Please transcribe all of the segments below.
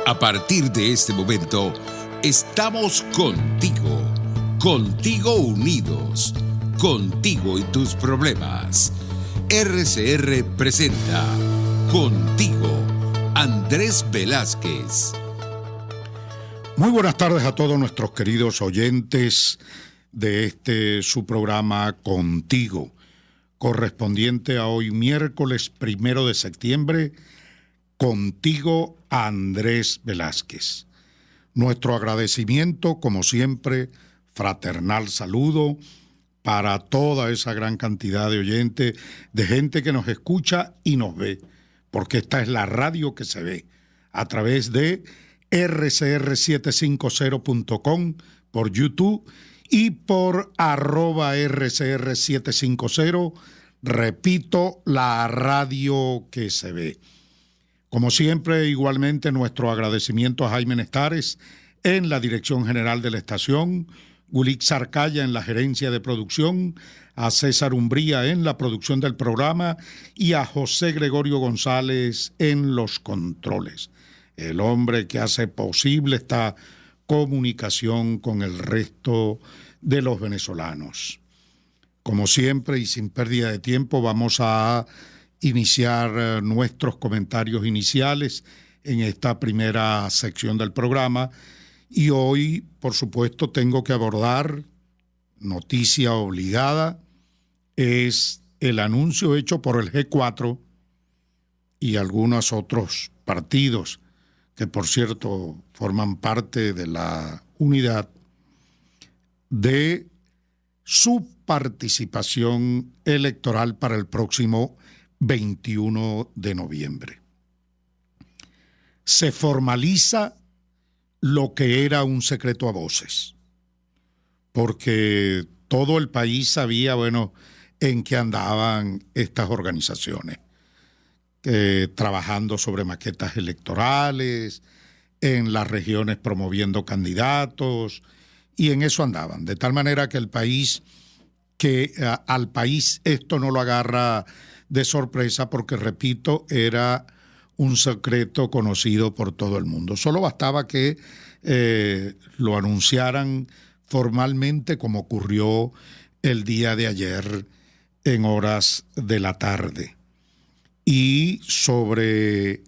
A partir de este momento, estamos contigo, contigo unidos, contigo y tus problemas. RCR presenta Contigo, Andrés Velázquez. Muy buenas tardes a todos nuestros queridos oyentes de su programa Contigo, correspondiente a hoy miércoles 1 de septiembre, Contigo, Andrés Velázquez. Nuestro agradecimiento, como siempre, fraternal saludo para toda esa gran cantidad de oyentes, de gente que nos escucha y nos ve, porque esta es la radio que se ve a través de rcr750.com por YouTube y por @rcr750, repito, la radio que se ve. Como siempre, igualmente nuestro agradecimiento a Jaime Nestares en la dirección general de la estación, Gulix Arcaya en la gerencia de producción, a César Umbría en la producción del programa y a José Gregorio González en los controles, el hombre que hace posible esta comunicación con el resto de los venezolanos. Como siempre y sin pérdida de tiempo, vamos a iniciar nuestros comentarios iniciales en esta primera sección del programa. Y hoy, por supuesto, tengo que abordar, noticia obligada, es el anuncio hecho por el G4 y algunos otros partidos que, por cierto, forman parte de la unidad, de su participación electoral para el próximo 21 de noviembre. Se formaliza lo que era un secreto a voces, porque todo el país sabía, en qué andaban estas organizaciones, trabajando sobre maquetas electorales, en las regiones promoviendo candidatos, y en eso andaban, de tal manera que al país esto no lo agarra de sorpresa porque, repito, era un secreto conocido por todo el mundo. Solo bastaba que lo anunciaran formalmente, como ocurrió el día de ayer en horas de la tarde. Y sobre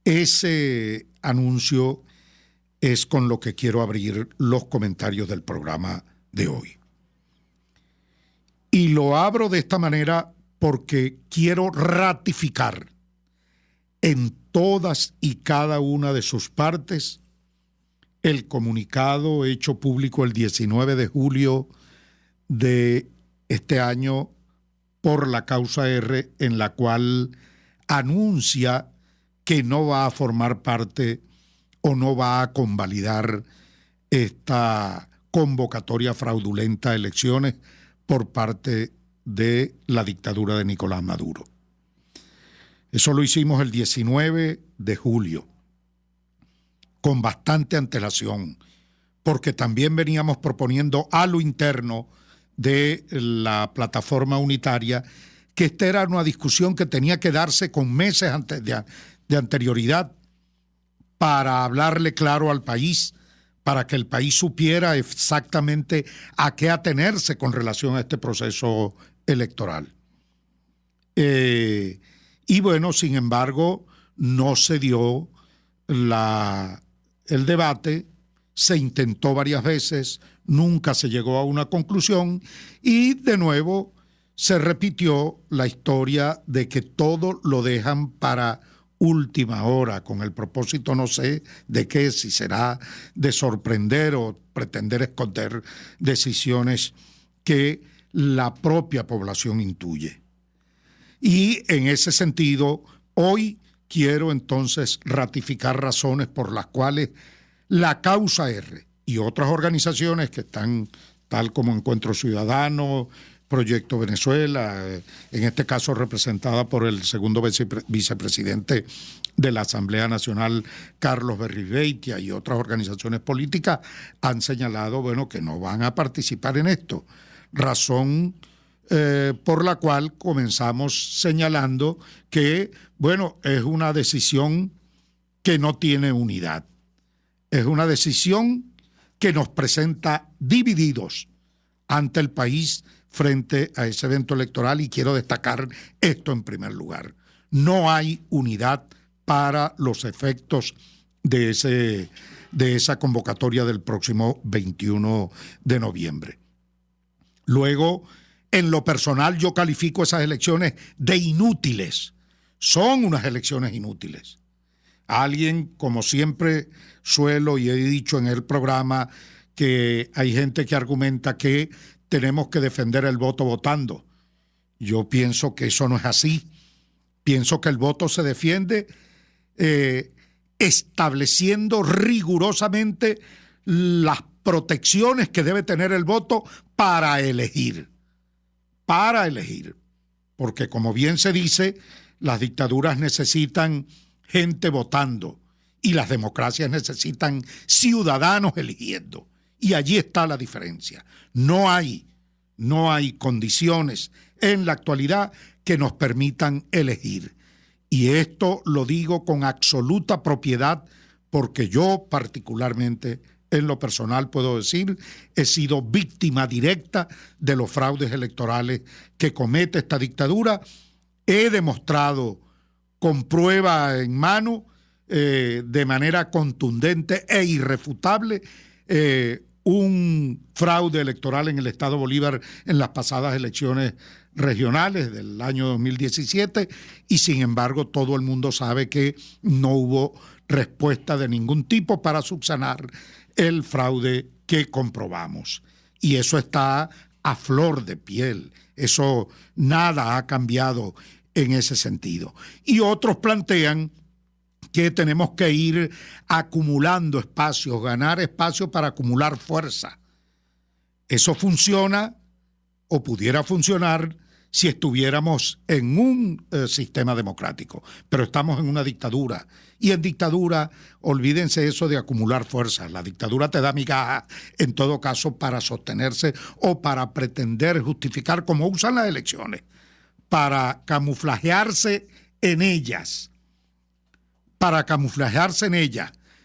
ese anuncio es con lo que quiero abrir los comentarios del programa de hoy. Y lo abro de esta manera porque quiero ratificar en todas y cada una de sus partes el comunicado hecho público el 19 de julio de este año por la causa R, en la cual anuncia que no va a formar parte o no va a convalidar esta convocatoria fraudulenta a elecciones por parte de la dictadura de Nicolás Maduro. Eso lo hicimos el 19 de julio, con bastante antelación, porque también veníamos proponiendo a lo interno de la plataforma unitaria que esta era una discusión que tenía que darse con meses de anterioridad para hablarle claro al país, para que el país supiera exactamente a qué atenerse con relación a este proceso electoral. Sin embargo, no se dio el debate, se intentó varias veces, nunca se llegó a una conclusión y de nuevo se repitió la historia de que todo lo dejan para última hora, con el propósito no sé de qué, si será de sorprender o pretender esconder decisiones que la propia población intuye. Y en ese sentido, hoy quiero entonces ratificar razones por las cuales la causa R y otras organizaciones que están, tal como Encuentro Ciudadano, Proyecto Venezuela, en este caso representada por el segundo vicepresidente de la Asamblea Nacional, Carlos Berrizbeitia, y otras organizaciones políticas, han señalado, que no van a participar en esto. Razón por la cual comenzamos señalando que, es una decisión que no tiene unidad. Es una decisión que nos presenta divididos ante el país frente a ese evento electoral, y quiero destacar esto en primer lugar. No hay unidad para los efectos de esa convocatoria del próximo 21 de noviembre. Luego, en lo personal, yo califico esas elecciones de inútiles. Son unas elecciones inútiles. Alguien, como siempre suelo y he dicho en el programa, que hay gente que argumenta que tenemos que defender el voto votando. Yo pienso que eso no es así. Pienso que el voto se defiende estableciendo rigurosamente las protecciones que debe tener el voto para elegir. Para elegir. Porque, como bien se dice, las dictaduras necesitan gente votando y las democracias necesitan ciudadanos eligiendo. Y allí está la diferencia. No hay condiciones en la actualidad que nos permitan elegir. Y esto lo digo con absoluta propiedad, porque yo particularmente, en lo personal puedo decir, he sido víctima directa de los fraudes electorales que comete esta dictadura. He demostrado con prueba en mano, de manera contundente e irrefutable, un fraude electoral en el Estado Bolívar en las pasadas elecciones regionales del año 2017, y sin embargo todo el mundo sabe que no hubo respuesta de ningún tipo para subsanar el fraude que comprobamos. Y eso está a flor de piel. Eso nada ha cambiado en ese sentido. Y otros plantean que tenemos que ir acumulando espacios, ganar espacio para acumular fuerza. Eso funciona o pudiera funcionar si estuviéramos en un sistema democrático, pero estamos en una dictadura. Y en dictadura, olvídense eso de acumular fuerzas. La dictadura te da migajas, en todo caso, para sostenerse o para pretender justificar, como usan las elecciones, para camuflajearse en ellas,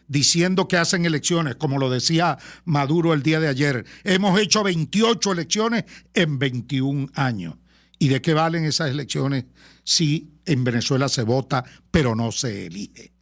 diciendo que hacen elecciones, como lo decía Maduro el día de ayer. Hemos hecho 28 elecciones en 21 años. ¿Y de qué valen esas elecciones si en Venezuela se vota pero no se elige?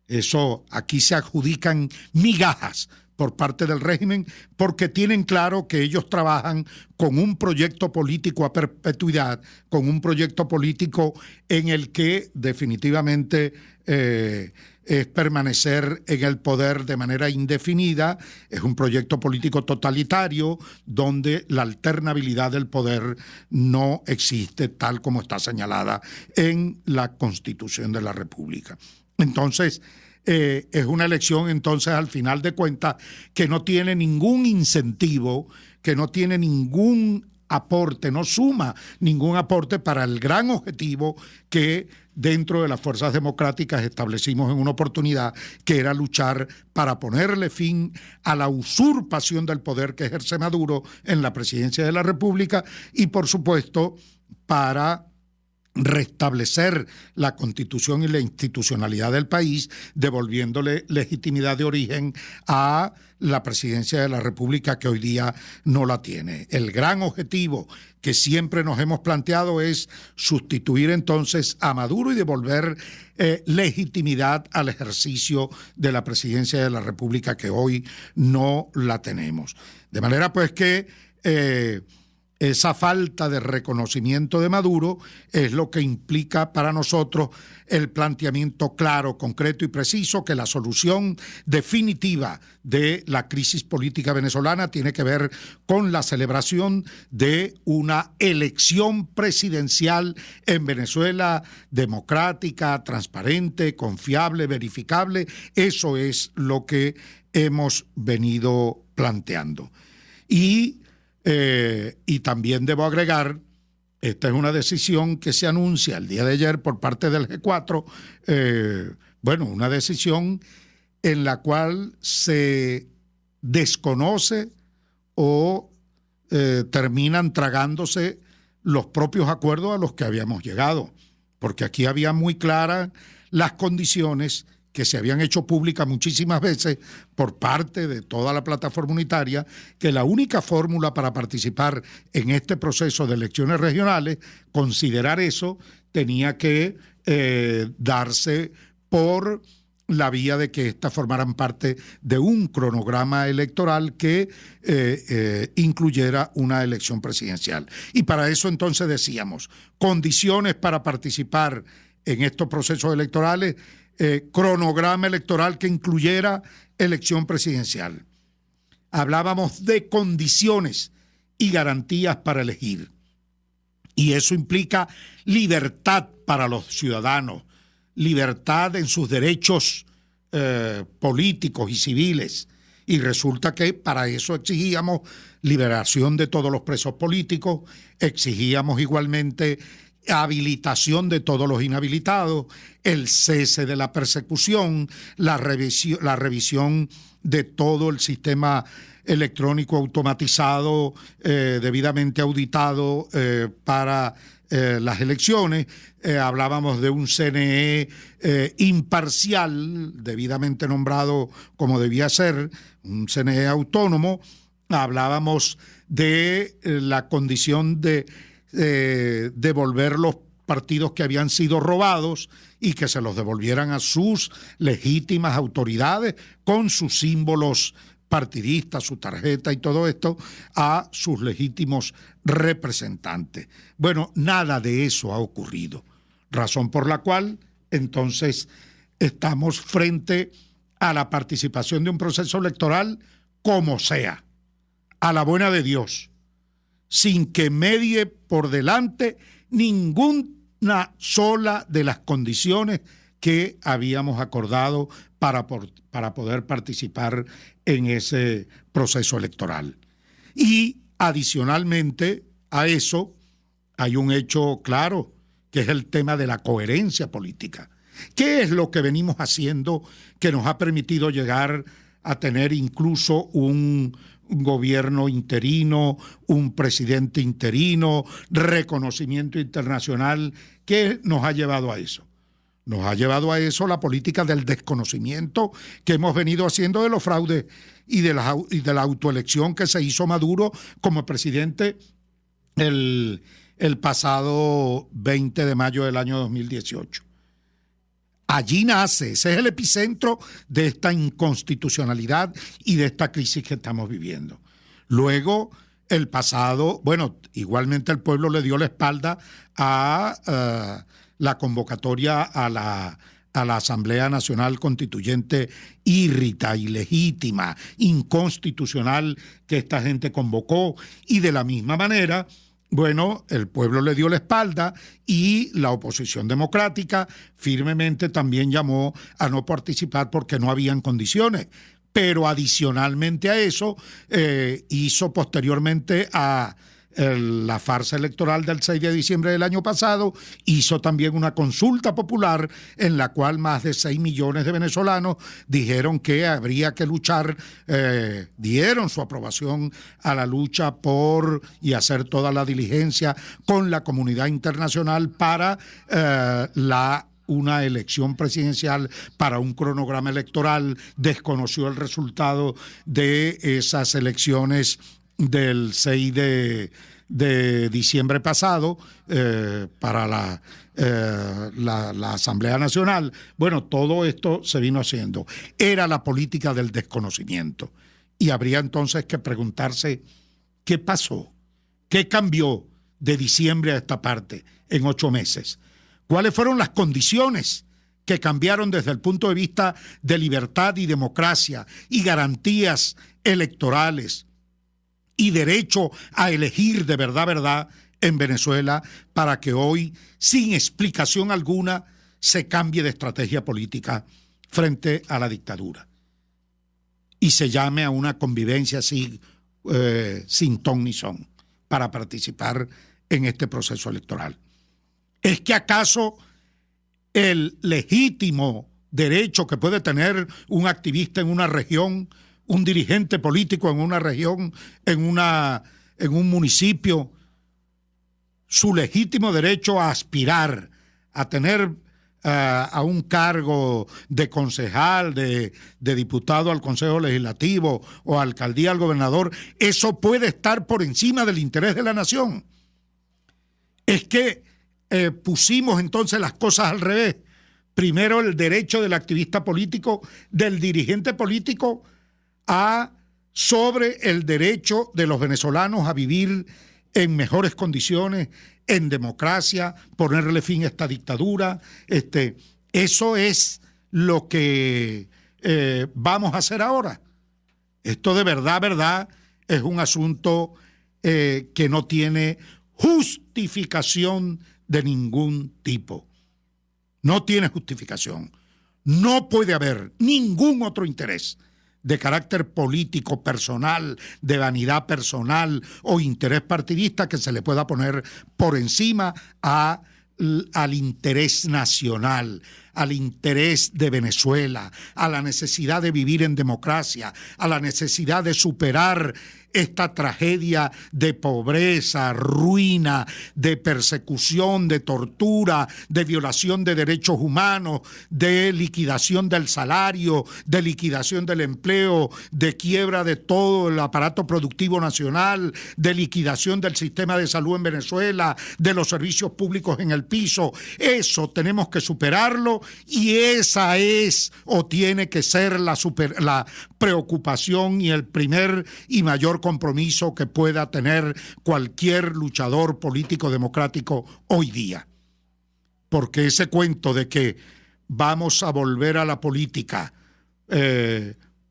Eso, aquí se adjudican migajas por parte del régimen, porque tienen claro que ellos trabajan con un proyecto político a perpetuidad, con un proyecto político en el que definitivamente es permanecer en el poder de manera indefinida. Es un proyecto político totalitario donde la alternabilidad del poder no existe, tal como está señalada en la Constitución de la República. Entonces, es una elección, entonces, al final de cuentas, que no tiene ningún incentivo, que no tiene ningún aporte, no suma ningún aporte para el gran objetivo que dentro de las fuerzas democráticas establecimos en una oportunidad, que era luchar para ponerle fin a la usurpación del poder que ejerce Maduro en la presidencia de la República y, por supuesto, para restablecer la constitución y la institucionalidad del país, devolviéndole legitimidad de origen a la presidencia de la República, que hoy día no la tiene. El gran objetivo que siempre nos hemos planteado es sustituir entonces a Maduro y devolver legitimidad al ejercicio de la presidencia de la República, que hoy no la tenemos. De manera pues que esa falta de reconocimiento de Maduro es lo que implica para nosotros el planteamiento claro, concreto y preciso que la solución definitiva de la crisis política venezolana tiene que ver con la celebración de una elección presidencial en Venezuela democrática, transparente, confiable, verificable. Eso es lo que hemos venido planteando. Y también debo agregar, esta es una decisión que se anuncia el día de ayer por parte del G4, una decisión en la cual se desconoce o terminan tragándose los propios acuerdos a los que habíamos llegado, porque aquí había muy claras las condiciones que se habían hecho públicas muchísimas veces por parte de toda la plataforma unitaria, que la única fórmula para participar en este proceso de elecciones regionales, considerar eso, tenía que darse por la vía de que éstas formaran parte de un cronograma electoral que incluyera una elección presidencial. Y para eso entonces decíamos, condiciones para participar en estos procesos electorales, cronograma electoral que incluyera elección presidencial. Hablábamos de condiciones y garantías para elegir. Y eso implica libertad para los ciudadanos, libertad en sus derechos políticos y civiles. Y resulta que para eso exigíamos liberación de todos los presos políticos, exigíamos igualmente habilitación de todos los inhabilitados, el cese de la persecución, la revisión de todo el sistema electrónico automatizado, debidamente auditado para las elecciones. Hablábamos de un CNE imparcial, debidamente nombrado como debía ser, un CNE autónomo. Hablábamos de la condición de devolver los partidos que habían sido robados y que se los devolvieran a sus legítimas autoridades con sus símbolos partidistas, su tarjeta y todo esto, a sus legítimos representantes. Bueno, nada de eso ha ocurrido, razón por la cual entonces estamos frente a la participación de un proceso electoral como sea, a la buena de Dios, sin que medie por delante ninguna sola de las condiciones que habíamos acordado para poder participar en ese proceso electoral. Y adicionalmente a eso hay un hecho claro, que es el tema de la coherencia política. ¿Qué es lo que venimos haciendo que nos ha permitido llegar a tener incluso un gobierno interino, un presidente interino, reconocimiento internacional? ¿Qué nos ha llevado a eso? Nos ha llevado a eso la política del desconocimiento que hemos venido haciendo de los fraudes y de la autoelección que se hizo Maduro como presidente el pasado 20 de mayo del año 2018. Allí nace, ese es el epicentro de esta inconstitucionalidad y de esta crisis que estamos viviendo. Luego, el pasado, igualmente el pueblo le dio la espalda a la convocatoria a la Asamblea Nacional Constituyente írrita, ilegítima, inconstitucional que esta gente convocó, y de la misma manera, el pueblo le dio la espalda y la oposición democrática firmemente también llamó a no participar porque no habían condiciones. Pero adicionalmente a eso, hizo posteriormente a la farsa electoral del 6 de diciembre del año pasado, hizo también una consulta popular en la cual más de 6 millones de venezolanos dijeron que habría que luchar, dieron su aprobación a la lucha por y hacer toda la diligencia con la comunidad internacional para una elección presidencial, para un cronograma electoral. Desconoció el resultado de esas elecciones del 6 de diciembre pasado para la Asamblea Nacional. Todo esto se vino haciendo. Era la política del desconocimiento. Y habría entonces que preguntarse, ¿qué pasó? ¿Qué cambió de diciembre a esta parte en 8 meses? ¿Cuáles fueron las condiciones que cambiaron desde el punto de vista de libertad y democracia y garantías electorales y derecho a elegir de verdad en Venezuela para que hoy, sin explicación alguna, se cambie de estrategia política frente a la dictadura y se llame a una convivencia así, sin ton ni son, para participar en este proceso electoral? ¿Es que acaso el legítimo derecho que puede tener un activista en una región, un dirigente político en una región, en un municipio, su legítimo derecho a aspirar, a tener a un cargo de concejal, de diputado al Consejo Legislativo o alcaldía al gobernador, eso puede estar por encima del interés de la nación. Es que pusimos entonces las cosas al revés. Primero el derecho del activista político, del dirigente político, sobre el derecho de los venezolanos a vivir en mejores condiciones, en democracia, ponerle fin a esta dictadura. Eso es lo que vamos a hacer ahora. Esto de verdad, es un asunto que no tiene justificación de ningún tipo. No tiene justificación. No puede haber ningún otro interés de carácter político, personal, de vanidad personal o interés partidista que se le pueda poner por encima al interés nacional, al interés de Venezuela, a la necesidad de vivir en democracia, a la necesidad de superar esta tragedia de pobreza, ruina, de persecución, de tortura, de violación de derechos humanos, de liquidación del salario, de liquidación del empleo, de quiebra de todo el aparato productivo nacional, de liquidación del sistema de salud en Venezuela, de los servicios públicos en el piso. Eso tenemos que superarlo y esa es o tiene que ser la preocupación y el primer y mayor compromiso que pueda tener cualquier luchador político democrático hoy día. Porque ese cuento de que vamos a volver a la política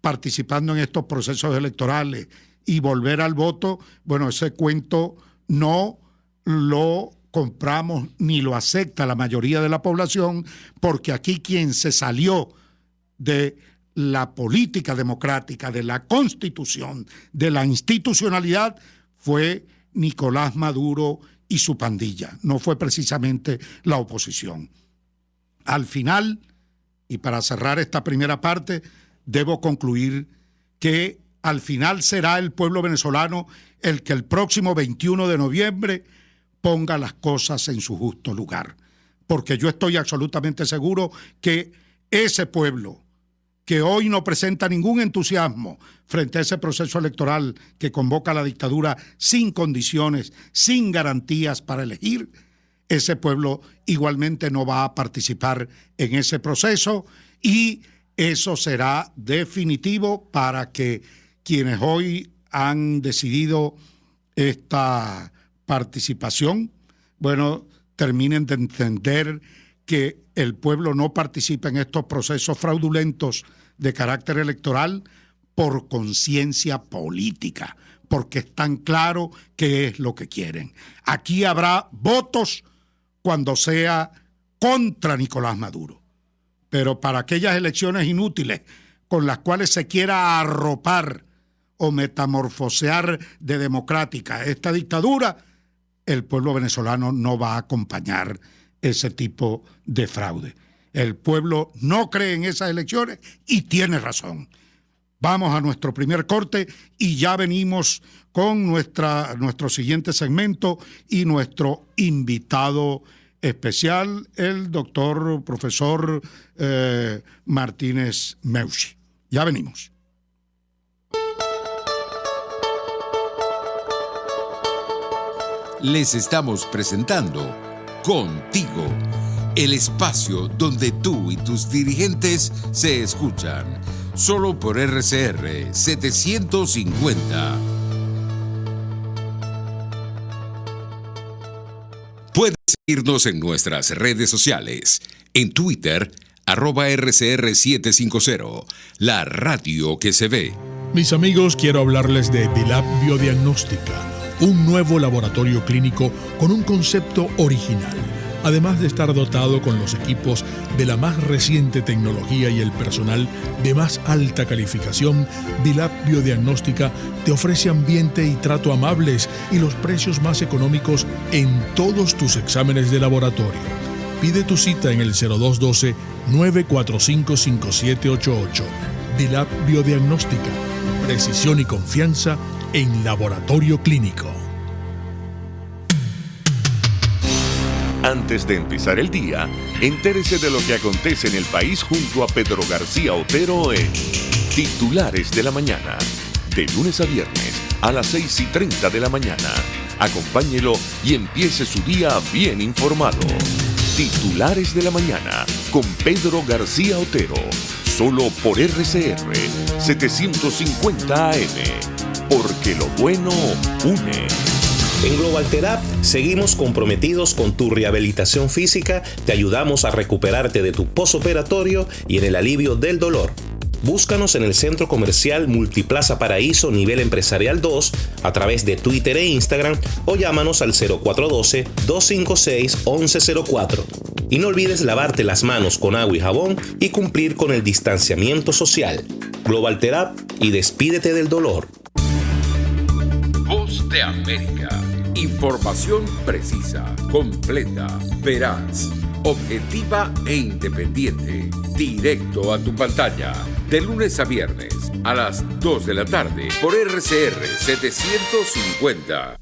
participando en estos procesos electorales y volver al voto, bueno, ese cuento no lo compramos ni lo acepta la mayoría de la población, porque aquí quien se salió de la política democrática, de la Constitución, de la institucionalidad, fue Nicolás Maduro y su pandilla, no fue precisamente la oposición. Al final, y para cerrar esta primera parte, debo concluir que al final será el pueblo venezolano el que el próximo 21 de noviembre ponga las cosas en su justo lugar, porque yo estoy absolutamente seguro que ese pueblo que hoy no presenta ningún entusiasmo frente a ese proceso electoral que convoca a la dictadura sin condiciones, sin garantías para elegir, ese pueblo igualmente no va a participar en ese proceso y eso será definitivo para que quienes hoy han decidido esta participación, bueno, terminen de entender que el pueblo no participa en estos procesos fraudulentos de carácter electoral por conciencia política, porque es tan claro qué es lo que quieren. Aquí habrá votos cuando sea contra Nicolás Maduro, pero para aquellas elecciones inútiles con las cuales se quiera arropar o metamorfosear de democrática esta dictadura, el pueblo venezolano no va a acompañar ese tipo de fraude. El pueblo no cree en esas elecciones y tiene razón. Vamos a nuestro primer corte y ya venimos con nuestro siguiente segmento y nuestro invitado especial, el doctor profesor Martínez Meucci. Ya venimos. Les estamos presentando Contigo, el espacio donde tú y tus dirigentes se escuchan, solo por RCR 750. Puedes seguirnos en nuestras redes sociales, en Twitter, @RCR750, la radio que se ve. Mis amigos, quiero hablarles de Dilab Biodiagnóstica, un nuevo laboratorio clínico con un concepto original. Además de estar dotado con los equipos de la más reciente tecnología y el personal de más alta calificación, Dilab Biodiagnóstica te ofrece ambiente y trato amables y los precios más económicos en todos tus exámenes de laboratorio. Pide tu cita en el 0212-945-5788. Dilab Biodiagnóstica, precisión y confianza en laboratorio clínico. Antes de empezar el día, entérese de lo que acontece en el país junto a Pedro García Otero en Titulares de la Mañana. De lunes a viernes a las 6:30 de la mañana. Acompáñelo y empiece su día bien informado. Titulares de la Mañana con Pedro García Otero. Solo por RCR 750 AM. Porque lo bueno une. En Global Therapy seguimos comprometidos con tu rehabilitación física, te ayudamos a recuperarte de tu posoperatorio y en el alivio del dolor. Búscanos en el Centro Comercial Multiplaza Paraíso Nivel Empresarial 2 a través de Twitter e Instagram o llámanos al 0412-256-1104. Y no olvides lavarte las manos con agua y jabón y cumplir con el distanciamiento social. Global Therapy y despídete del dolor. Voz de América. Información precisa, completa, veraz, objetiva e independiente. Directo a tu pantalla. De lunes a viernes a las 2 de la tarde por RCR 750.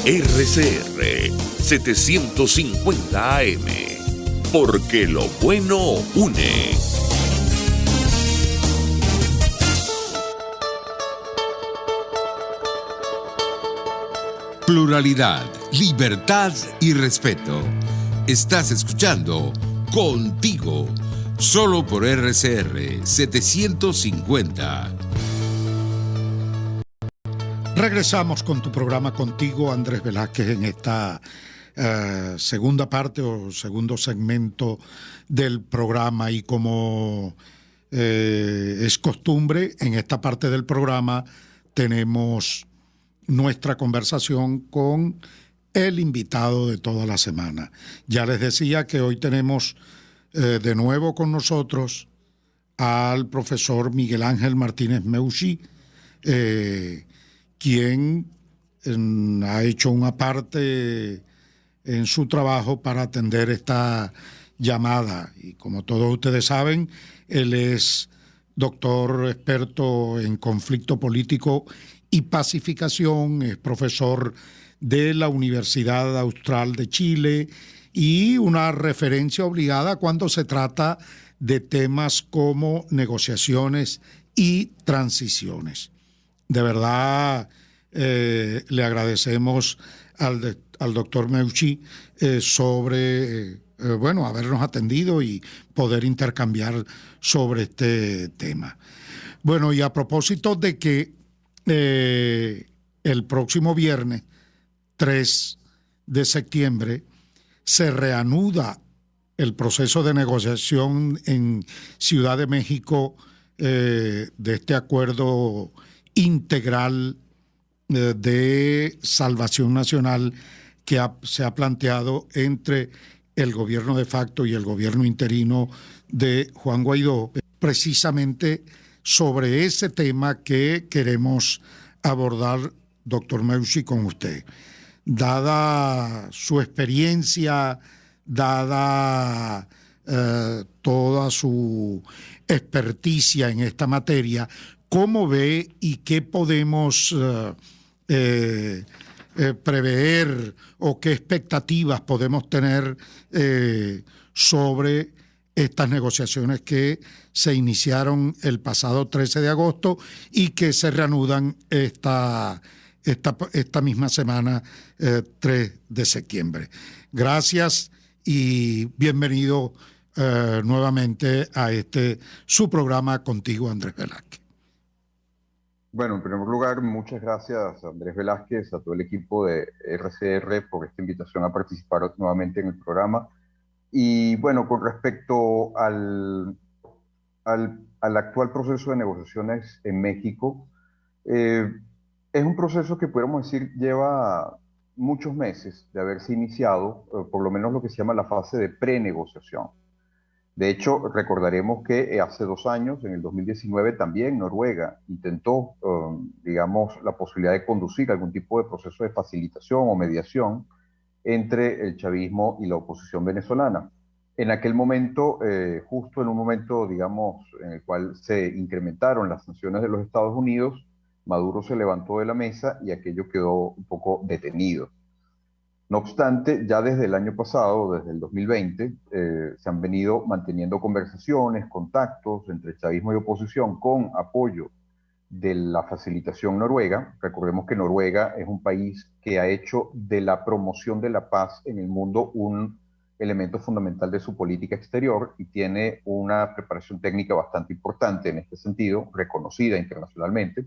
RCR 750 AM. Porque lo bueno une. Pluralidad, libertad y respeto. Estás escuchando Contigo, solo por RCR 750. Regresamos con tu programa Contigo, Andrés Velázquez, en esta segunda parte o segundo segmento del programa. Y como es costumbre, en esta parte del programa tenemos nuestra conversación con el invitado de toda la semana. Ya les decía que hoy tenemos de nuevo con nosotros al profesor Miguel Ángel Martínez Meucci, quien ha hecho una parte en su trabajo para atender esta llamada. Y como todos ustedes saben, él es doctor experto en conflicto político y pacificación, es profesor de la Universidad Austral de Chile y una referencia obligada cuando se trata de temas como negociaciones y transiciones. De verdad, le agradecemos al doctor Meucci sobre habernos atendido y poder intercambiar sobre este tema. Bueno, y a propósito de que el próximo viernes 3 de septiembre se reanuda el proceso de negociación en Ciudad de México de este acuerdo integral de salvación nacional que se ha planteado entre el gobierno de facto y el gobierno interino de Juan Guaidó, precisamente sobre ese tema que queremos abordar, doctor Meucci, con usted. Dada su experiencia, dada toda su experticia en esta materia, ¿cómo ve y qué podemos prever o qué expectativas podemos tener sobre estas negociaciones que se iniciaron el pasado 13 de agosto y que se reanudan esta misma semana, 3 de septiembre? Gracias y bienvenido nuevamente a su programa Contigo, Andrés Velázquez. Bueno, en primer lugar, muchas gracias a Andrés Velázquez, a todo el equipo de RCR por esta invitación a participar nuevamente en el programa. Y bueno, con respecto al actual proceso de negociaciones en México, es un proceso que podríamos decir lleva muchos meses de haberse iniciado, por lo menos lo que se llama la fase de prenegociación. De hecho, recordaremos que hace 2 años, en el 2019, también Noruega intentó, la posibilidad de conducir algún tipo de proceso de facilitación o mediación entre el chavismo y la oposición venezolana. En aquel momento, justo en un momento, en el cual se incrementaron las sanciones de los Estados Unidos, Maduro se levantó de la mesa y aquello quedó un poco detenido. No obstante, ya desde el año pasado, desde el 2020, se han venido manteniendo conversaciones, contactos entre chavismo y oposición con apoyo de la facilitación noruega. Recordemos que Noruega es un país que ha hecho de la promoción de la paz en el mundo un elemento fundamental de su política exterior y tiene una preparación técnica bastante importante en este sentido, reconocida internacionalmente.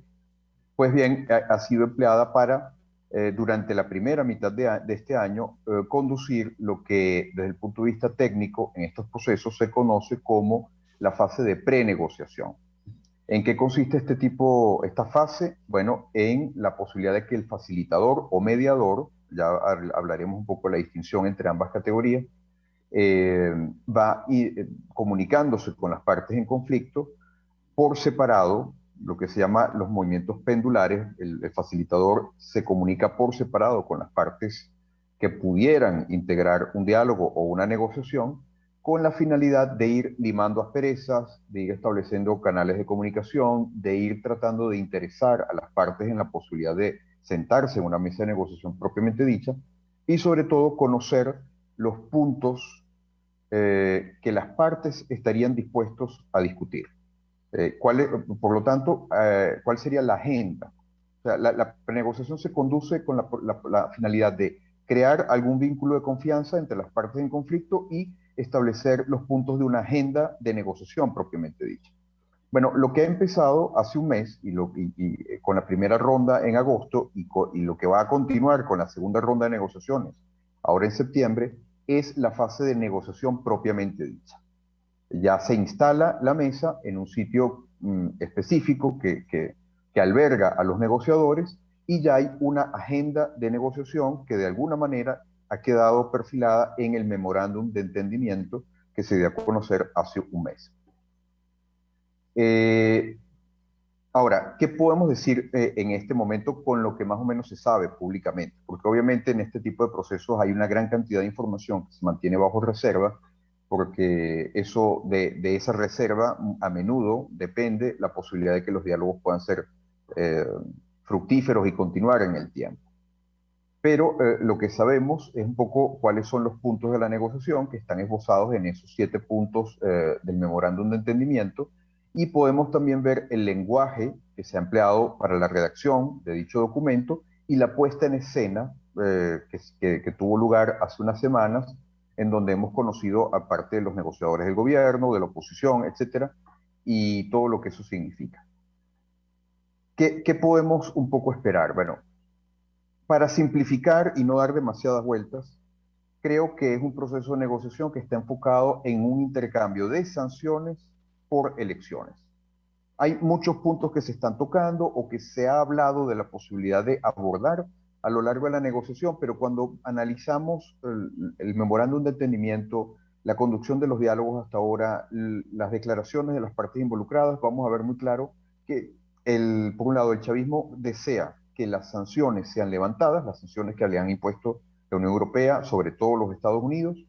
Pues bien, ha sido empleada para, durante la primera mitad de este año, conducir lo que desde el punto de vista técnico en estos procesos se conoce como la fase de prenegociación. ¿En qué consiste esta fase? Bueno, en la posibilidad de que el facilitador o mediador, ya hablaremos un poco de la distinción entre ambas categorías, va comunicándose con las partes en conflicto por separado, lo que se llama los movimientos pendulares. El facilitador se comunica por separado con las partes que pudieran integrar un diálogo o una negociación, con la finalidad de ir limando asperezas, de ir estableciendo canales de comunicación, de ir tratando de interesar a las partes en la posibilidad de sentarse en una mesa de negociación propiamente dicha, y sobre todo conocer los puntos que las partes estarían dispuestos a discutir. Por lo tanto, ¿cuál sería la agenda? O sea, la negociación se conduce con la finalidad de crear algún vínculo de confianza entre las partes en conflicto y establecer los puntos de una agenda de negociación propiamente dicha. Bueno, lo que ha empezado hace un mes con la primera ronda en agosto y lo que va a continuar con la segunda ronda de negociaciones ahora en septiembre es la fase de negociación propiamente dicha. Ya se instala la mesa en un sitio específico que alberga a los negociadores y ya hay una agenda de negociación que de alguna manera ha quedado perfilada en el memorándum de entendimiento que se dio a conocer hace un mes. Ahora, ¿qué podemos decir en este momento con lo que más o menos se sabe públicamente? Porque obviamente en este tipo de procesos hay una gran cantidad de información que se mantiene bajo reserva, porque eso de esa reserva a menudo depende la posibilidad de que los diálogos puedan ser fructíferos y continuar en el tiempo. Pero lo que sabemos es un poco cuáles son los puntos de la negociación que están esbozados en esos 7 puntos del memorándum de entendimiento, y podemos también ver el lenguaje que se ha empleado para la redacción de dicho documento y la puesta en escena que tuvo lugar hace unas semanas, en donde hemos conocido a parte de los negociadores del gobierno, de la oposición, etcétera, y todo lo que eso significa. ¿Qué podemos un poco esperar? Bueno, para simplificar y no dar demasiadas vueltas, creo que es un proceso de negociación que está enfocado en un intercambio de sanciones por elecciones. Hay muchos puntos que se están tocando o que se ha hablado de la posibilidad de abordar a lo largo de la negociación, pero cuando analizamos el memorándum de entendimiento, la conducción de los diálogos hasta ahora, las declaraciones de las partes involucradas, vamos a ver muy claro que, por un lado, el chavismo desea que las sanciones sean levantadas, las sanciones que le han impuesto la Unión Europea, sobre todo los Estados Unidos,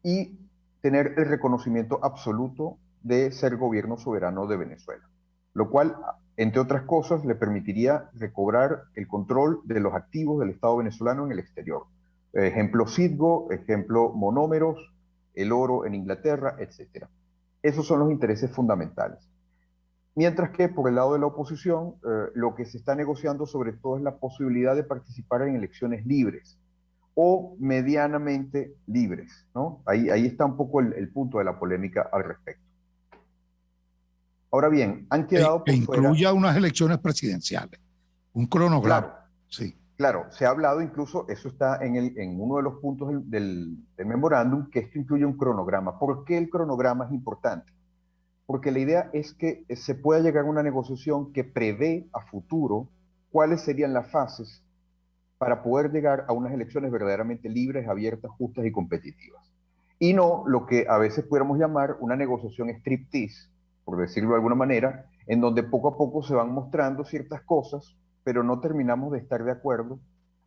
y tener el reconocimiento absoluto de ser gobierno soberano de Venezuela, lo cual, entre otras cosas, le permitiría recobrar el control de los activos del Estado venezolano en el exterior. Ejemplo Citgo, ejemplo monómeros, el oro en Inglaterra, etc. Esos son los intereses fundamentales. Mientras que por el lado de la oposición, lo que se está negociando sobre todo es la posibilidad de participar en elecciones libres o medianamente libres, ¿no? Ahí está un poco el punto de la polémica al respecto. Ahora bien, han quedado por fuera... incluya unas elecciones presidenciales, un cronograma. Claro, sí. Claro, se ha hablado incluso, eso está en uno de los puntos del memorándum, que esto incluye un cronograma. ¿Por qué el cronograma es importante? Porque la idea es que se pueda llegar a una negociación que prevé a futuro cuáles serían las fases para poder llegar a unas elecciones verdaderamente libres, abiertas, justas y competitivas. Y no lo que a veces pudiéramos llamar una negociación striptease, por decirlo de alguna manera, en donde poco a poco se van mostrando ciertas cosas, pero no terminamos de estar de acuerdo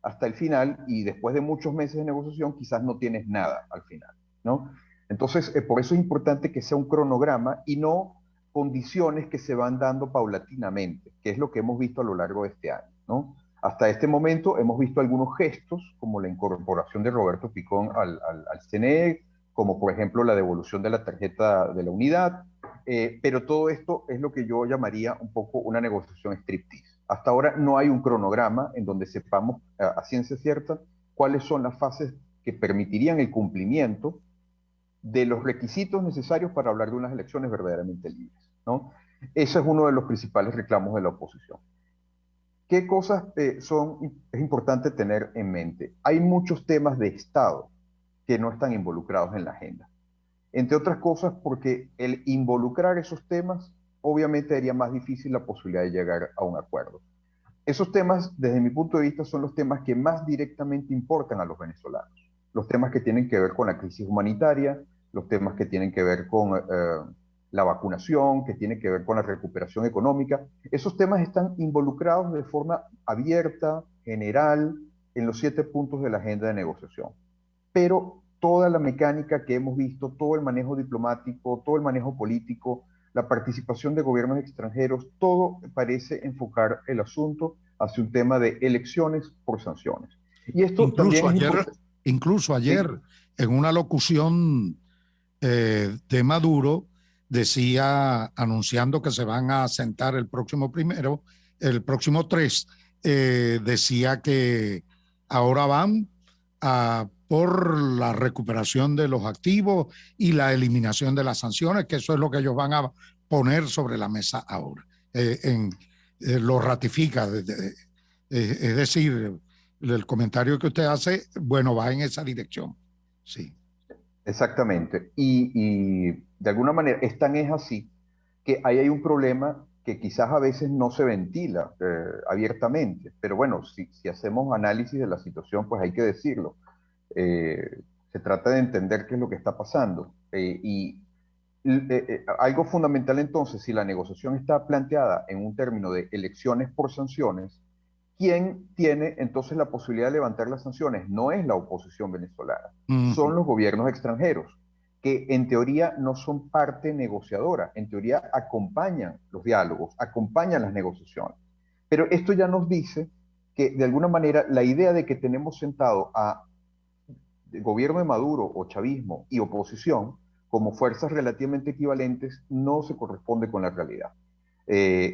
hasta el final, y después de muchos meses de negociación quizás no tienes nada al final, ¿no? Entonces, por eso es importante que sea un cronograma y no condiciones que se van dando paulatinamente, que es lo que hemos visto a lo largo de este año, ¿no? Hasta este momento hemos visto algunos gestos, como la incorporación de Roberto Picón al CNE, como por ejemplo la devolución de la tarjeta de la unidad, pero todo esto es lo que yo llamaría un poco una negociación striptease. Hasta ahora no hay un cronograma en donde sepamos a ciencia cierta cuáles son las fases que permitirían el cumplimiento de los requisitos necesarios para hablar de unas elecciones verdaderamente libres, ¿no? Ese es uno de los principales reclamos de la oposición. ¿Qué cosas es importante tener en mente? Hay muchos temas de Estado que no están involucrados en la agenda. Entre otras cosas porque el involucrar esos temas obviamente haría más difícil la posibilidad de llegar a un acuerdo. Esos temas, desde mi punto de vista, son los temas que más directamente importan a los venezolanos. Los temas que tienen que ver con la crisis humanitaria, los temas que tienen que ver con la vacunación, que tienen que ver con la recuperación económica. Esos temas están involucrados de forma abierta, general, en los 7 puntos de la agenda de negociación. Pero toda la mecánica que hemos visto, todo el manejo diplomático, todo el manejo político, la participación de gobiernos extranjeros, todo parece enfocar el asunto hacia un tema de elecciones por sanciones. Y esto incluso ayer, ¿sí? En una locución de Maduro, decía, anunciando que se van a sentar el próximo 3, decía que ahora van por la recuperación de los activos y la eliminación de las sanciones, que eso es lo que ellos van a poner sobre la mesa ahora. Lo ratifica, es decir, el comentario que usted hace, bueno, va en esa dirección. Sí. Exactamente. Y de alguna manera, es así que ahí hay un problema que quizás a veces no se ventila abiertamente, pero bueno, si hacemos análisis de la situación, pues hay que decirlo. Se trata de entender qué es lo que está pasando. Algo fundamental entonces, si la negociación está planteada en un término de elecciones por sanciones, ¿quién tiene entonces la posibilidad de levantar las sanciones? No es la oposición venezolana, son los gobiernos extranjeros, que en teoría no son parte negociadora, en teoría acompañan los diálogos, acompañan las negociaciones. Pero esto ya nos dice que de alguna manera la idea de que tenemos sentado a gobierno de Maduro o chavismo y oposición como fuerzas relativamente equivalentes no se corresponde con la realidad.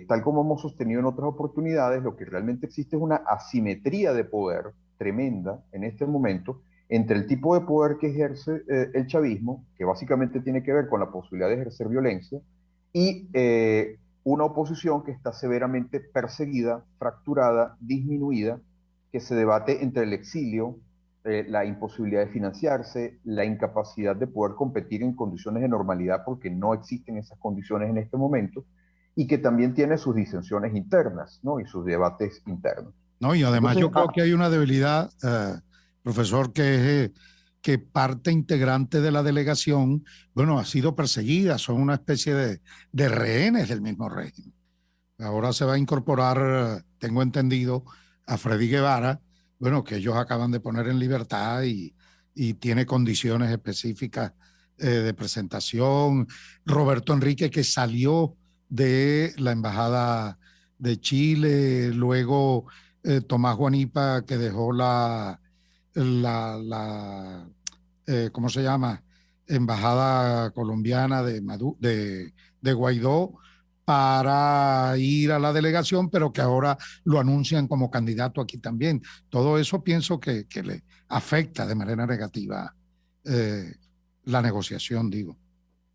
Tal como hemos sostenido en otras oportunidades, lo que realmente existe es una asimetría de poder tremenda en este momento entre el tipo de poder que ejerce el chavismo, que básicamente tiene que ver con la posibilidad de ejercer violencia, y una oposición que está severamente perseguida, fracturada, disminuida, que se debate entre el exilio, la imposibilidad de financiarse, la incapacidad de poder competir en condiciones de normalidad porque no existen esas condiciones en este momento, y que también tiene sus disensiones internas, ¿no? Y sus debates internos. No, y además entonces, yo creo que hay una debilidad, profesor, que es que parte integrante de la delegación, bueno, ha sido perseguida, son una especie de rehenes del mismo régimen. Ahora se va a incorporar, tengo entendido, a Freddy Guevara, bueno, que ellos acaban de poner en libertad y tiene condiciones específicas de presentación. Roberto Enrique, que salió de la Embajada de Chile, luego Tomás Guanipa, que dejó ¿cómo se llama? Embajada colombiana de Guaidó, para ir a la delegación, pero que ahora lo anuncian como candidato aquí también. Todo eso pienso que le afecta de manera negativa la negociación, digo.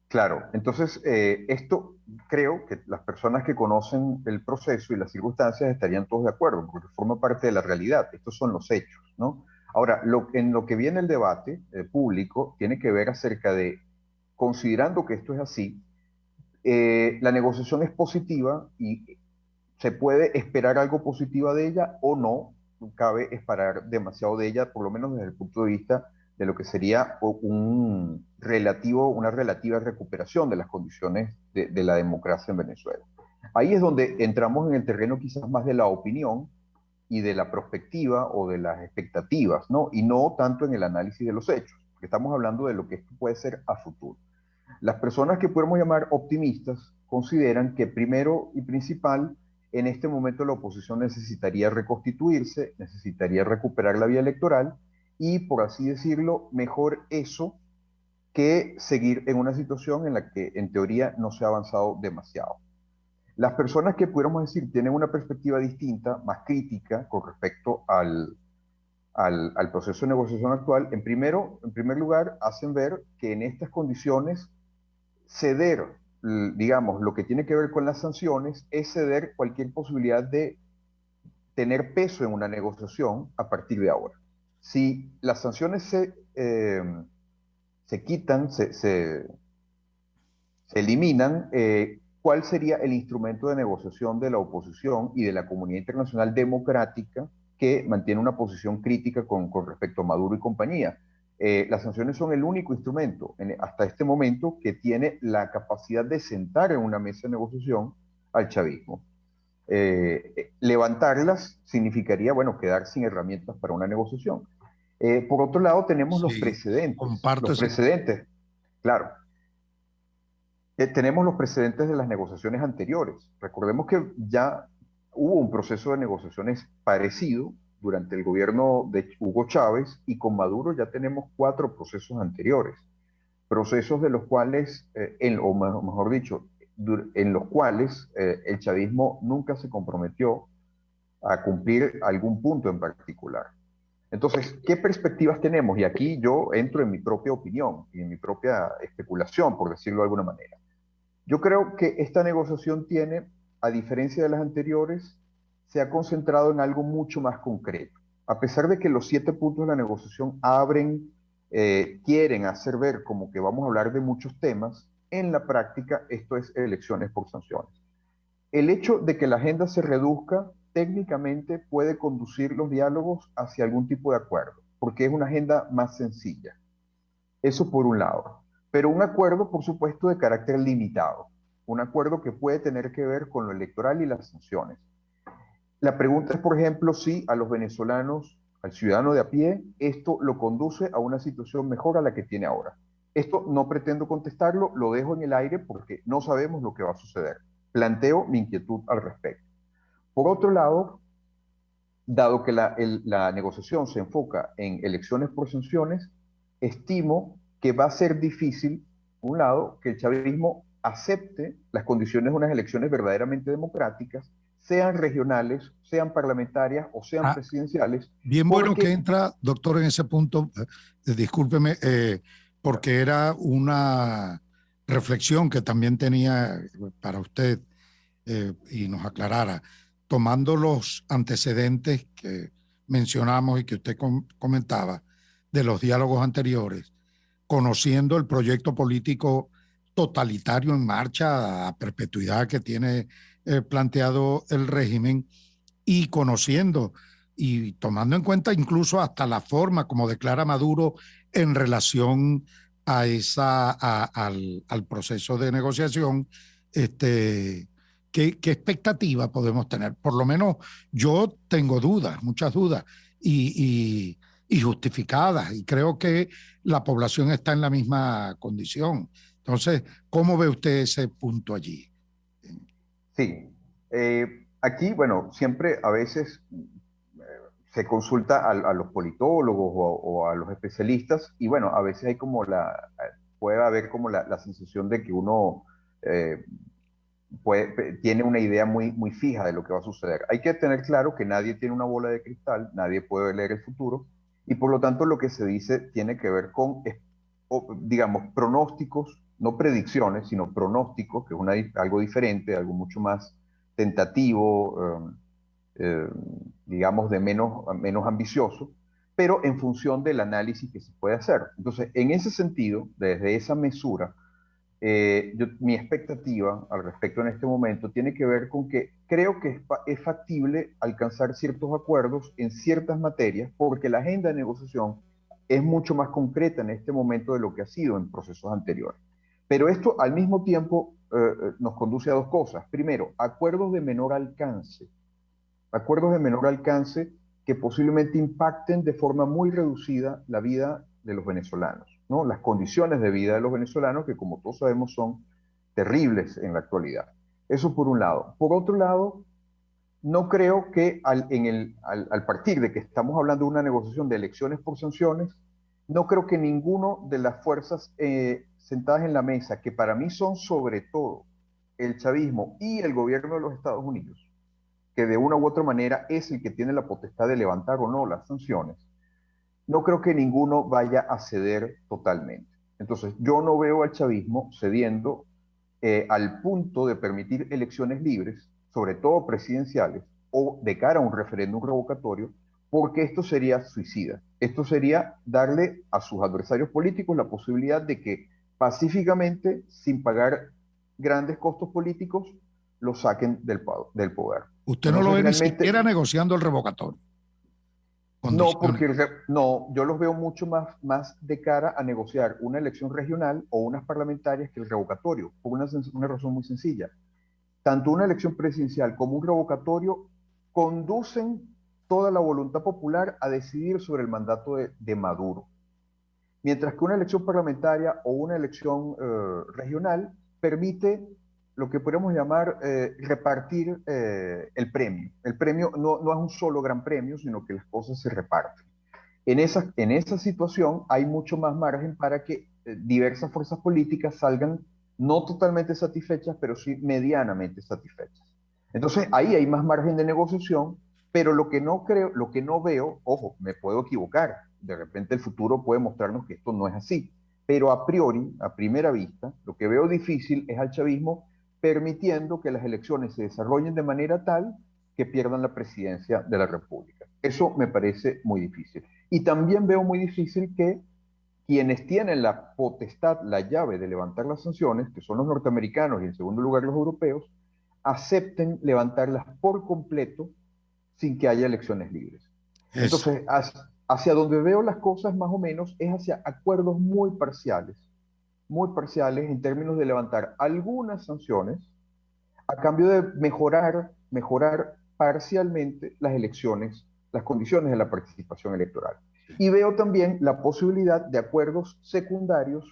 Claro, entonces esto creo que las personas que conocen el proceso y las circunstancias estarían todos de acuerdo, porque forma parte de la realidad, estos son los hechos, ¿no? Ahora, en lo que viene el debate público tiene que ver acerca de, considerando que esto es así, la negociación es positiva y se puede esperar algo positivo de ella o no, cabe esperar demasiado de ella, por lo menos desde el punto de vista de lo que sería una relativa recuperación de las condiciones de la democracia en Venezuela. Ahí es donde entramos en el terreno quizás más de la opinión y de la perspectiva o de las expectativas, ¿no? Y no tanto en el análisis de los hechos, porque estamos hablando de lo que esto puede ser a futuro. Las personas que podemos llamar optimistas consideran que primero y principal en este momento la oposición necesitaría reconstituirse, necesitaría recuperar la vía electoral y, por así decirlo, mejor eso que seguir en una situación en la que en teoría no se ha avanzado demasiado. Las personas que pudiéramos decir tienen una perspectiva distinta, más crítica con respecto al proceso de negociación actual, en primer lugar, hacen ver que en estas condiciones ceder, digamos, lo que tiene que ver con las sanciones es ceder cualquier posibilidad de tener peso en una negociación a partir de ahora. Si las sanciones se quitan, se eliminan, ¿cuál sería el instrumento de negociación de la oposición y de la comunidad internacional democrática que mantiene una posición crítica con respecto a Maduro y compañía? Las sanciones son el único instrumento hasta este momento que tiene la capacidad de sentar en una mesa de negociación al chavismo. Levantarlas significaría, bueno, quedar sin herramientas para una negociación. Por otro lado, tenemos los precedentes. Comparto los precedentes, claro. Tenemos los precedentes de las negociaciones anteriores. Recordemos que ya hubo un proceso de negociaciones parecido durante el gobierno de Hugo Chávez y con Maduro ya tenemos 4 procesos anteriores. Procesos de los cuales, o mejor dicho, en los cuales el chavismo nunca se comprometió a cumplir algún punto en particular. Entonces, ¿qué perspectivas tenemos? Y aquí yo entro en mi propia opinión y en mi propia especulación, por decirlo de alguna manera. Yo creo que esta negociación tiene, a diferencia de las anteriores, se ha concentrado en algo mucho más concreto. A pesar de que los 7 puntos de la negociación quieren hacer ver como que vamos a hablar de muchos temas, en la práctica esto es elecciones por sanciones. El hecho de que la agenda se reduzca técnicamente puede conducir los diálogos hacia algún tipo de acuerdo, porque es una agenda más sencilla. Eso por un lado. Pero un acuerdo, por supuesto, de carácter limitado. Un acuerdo que puede tener que ver con lo electoral y las sanciones. La pregunta es, por ejemplo, si a los venezolanos, al ciudadano de a pie, esto lo conduce a una situación mejor a la que tiene ahora. Esto no pretendo contestarlo, lo dejo en el aire porque no sabemos lo que va a suceder. Planteo mi inquietud al respecto. Por otro lado, dado que la negociación se enfoca en elecciones por sanciones, estimo que va a ser difícil, por un lado, que el chavismo acepte las condiciones de unas elecciones verdaderamente democráticas, sean regionales, sean parlamentarias o sean presidenciales. Bien bueno que entra, doctor, en ese punto, discúlpeme, porque era una reflexión que también tenía para usted y nos aclarara, tomando los antecedentes que mencionamos y que usted comentaba de los diálogos anteriores, conociendo el proyecto político totalitario en marcha a perpetuidad que tiene planteado el régimen y conociendo y tomando en cuenta incluso hasta la forma como declara Maduro en relación a al proceso de negociación, ¿qué expectativa podemos tener? Por lo menos yo tengo dudas, muchas dudas, y justificadas, y creo que la población está en la misma condición. Entonces, ¿cómo ve usted ese punto allí? Sí, aquí, bueno, siempre a veces se consulta a los politólogos o a los especialistas y bueno, a veces hay como puede haber como la sensación de que uno tiene una idea muy fija de lo que va a suceder. Hay que tener claro que nadie tiene una bola de cristal, nadie puede leer el futuro y por lo tanto lo que se dice tiene que ver con, digamos, pronósticos, no predicciones, sino pronósticos, que es algo diferente, algo mucho más tentativo, digamos, de menos ambicioso, pero en función del análisis que se puede hacer. Entonces, en ese sentido, desde esa mesura, mi expectativa al respecto en este momento tiene que ver con que creo que es factible alcanzar ciertos acuerdos en ciertas materias, porque la agenda de negociación es mucho más concreta en este momento de lo que ha sido en procesos anteriores. Pero esto al mismo tiempo nos conduce a dos cosas. Primero, acuerdos de menor alcance que posiblemente impacten de forma muy reducida la vida de los venezolanos, ¿no? Las condiciones de vida de los venezolanos que, como todos sabemos, son terribles en la actualidad. Eso por un lado. Por otro lado, no creo que al partir de que estamos hablando de una negociación de elecciones por sanciones, no creo que ninguno de las fuerzas sentadas en la mesa, que para mí son sobre todo el chavismo y el gobierno de los Estados Unidos, que de una u otra manera es el que tiene la potestad de levantar o no las sanciones, no creo que ninguno vaya a ceder totalmente. Entonces, yo no veo al chavismo cediendo al punto de permitir elecciones libres, sobre todo presidenciales, o de cara a un referéndum revocatorio, porque esto sería suicida. Esto sería darle a sus adversarios políticos la posibilidad de que pacíficamente, sin pagar grandes costos políticos, lo saquen del poder. Usted no lo ve ni siquiera negociando el revocatorio. No, porque no, yo los veo mucho más de cara a negociar una elección regional o unas parlamentarias que el revocatorio, por una razón muy sencilla. Tanto una elección presidencial como un revocatorio conducen toda la voluntad popular a decidir sobre el mandato de Maduro. Mientras que una elección parlamentaria o una elección regional permite lo que podemos llamar repartir el premio. El premio no es un solo gran premio, sino que las cosas se reparten. En esa situación hay mucho más margen para que diversas fuerzas políticas salgan no totalmente satisfechas, pero sí medianamente satisfechas. Entonces ahí hay más margen de negociación, pero lo que no veo, ojo, me puedo equivocar, de repente el futuro puede mostrarnos que esto no es así, pero a priori, a primera vista, lo que veo difícil es al chavismo permitiendo que las elecciones se desarrollen de manera tal que pierdan la presidencia de la República. Eso me parece muy difícil. Y también veo muy difícil que quienes tienen la potestad, la llave de levantar las sanciones, que son los norteamericanos y en segundo lugar los europeos, acepten levantarlas por completo sin que haya elecciones libres. Eso. Entonces, hacia donde veo las cosas más o menos es hacia acuerdos muy parciales en términos de levantar algunas sanciones a cambio de mejorar parcialmente las elecciones, las condiciones de la participación electoral. Y veo también la posibilidad de acuerdos secundarios,